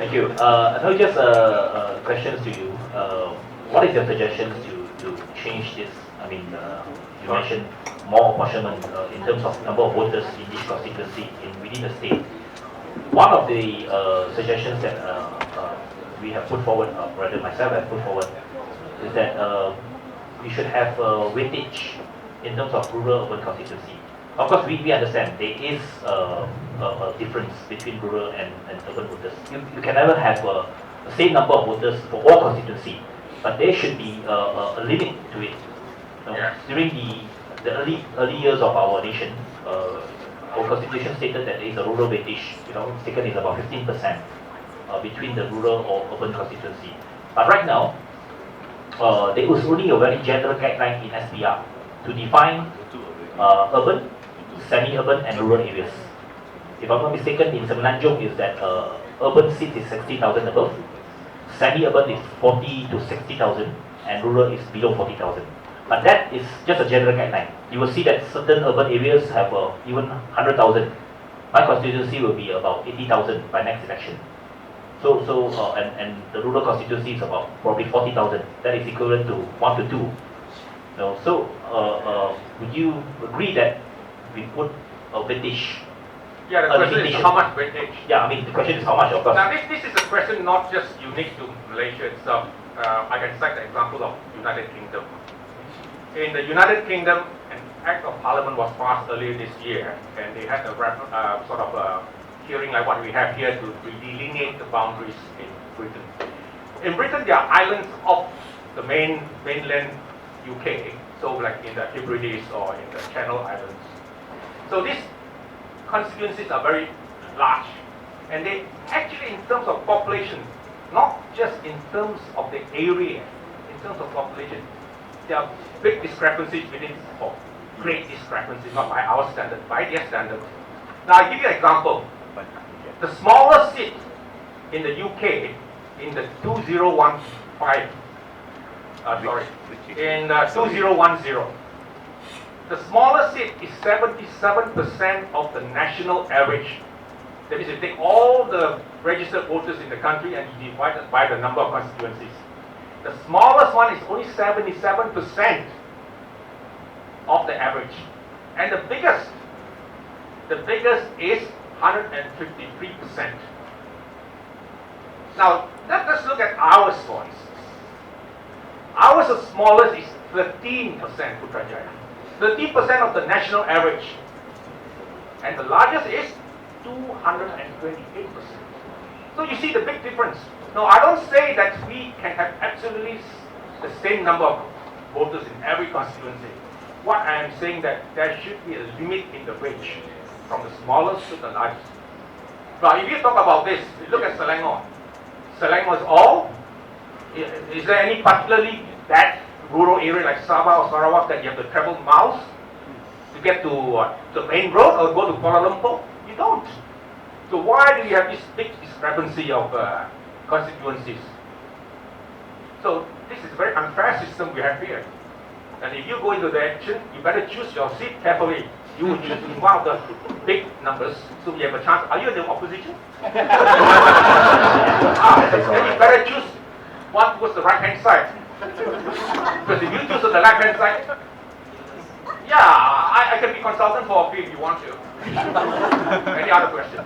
Thank you. Now just questions to you. What is your suggestions to change this? I mean, you mentioned more apportionment in terms of number of voters in each constituency within the state. One of the suggestions that we have put forward, rather myself have put forward, is that we should have weightage in terms of rural-urban constituency. Of course, we understand there is a difference between rural and urban voters. You can never have the same number of voters for all constituency, but there should be a limit to it. Yes. During the early years of our nation, our constitution stated that there is a rural weightage. Taken is about 15% between the rural or urban constituency. But right now, there was only a very general guideline in SPR to define urban, semi-urban and rural areas. If I'm not mistaken, in Semenanjung is that urban seats is 60,000 above, semi-urban is 40 to 60,000, and rural is below 40,000. But that is just a general guideline. You will see that certain urban areas have even 100,000. My constituency will be about 80,000 by next election. And the rural constituency is about probably 40,000. That is equivalent to 1 to 2. Would you agree that we put a weightage? Yeah, the question is how much weightage? Yeah, I mean the question is how much, of course. Now this is a question not just unique to Malaysia itself. I can cite the example of United Kingdom. In the United Kingdom, an Act of Parliament was passed earlier this year, and they had a sort of a hearing like what we have here to delineate the boundaries in Britain. In Britain, there are islands off the mainland UK, so like in the Hebrides or in the Channel Islands. So these constituencies are very large, and they actually, in terms of population, not just in terms of the area, in terms of population, there are big discrepancies within, or great discrepancies, not by our standard, by their standard. Now I'll give you an example. The smallest seat in the UK, in the 2010, the smallest seat is 77% of the national average. That means you take all the registered voters in the country and you divide it by the number of constituencies. The smallest one is only 77% of the average. And the biggest is 153%. Now, let's look at ours, for instance. Ours, the smallest is 13%, Putrajaya. 13% of the national average. And the largest is 228%. So you see the big difference. No, I don't say that we can have absolutely the same number of voters in every constituency. What I am saying that there should be a limit in the range, from the smallest to the largest. Now, if you talk about this, look at Selangor. Selangor is all. Is there any particularly bad rural area like Sabah or Sarawak that you have to travel miles to get to the main road or go to Kuala Lumpur? You don't. So why do you have this big discrepancy of constituencies? So this is a very unfair system we have here. And if you go into the action, you better choose your seat carefully. You will choose one of the big numbers, so you have a chance. Are you in the opposition? Then you better choose one towards the right-hand side. Because if you choose on the left-hand side, yeah, I can be consultant for a fee if you want to. Any other question?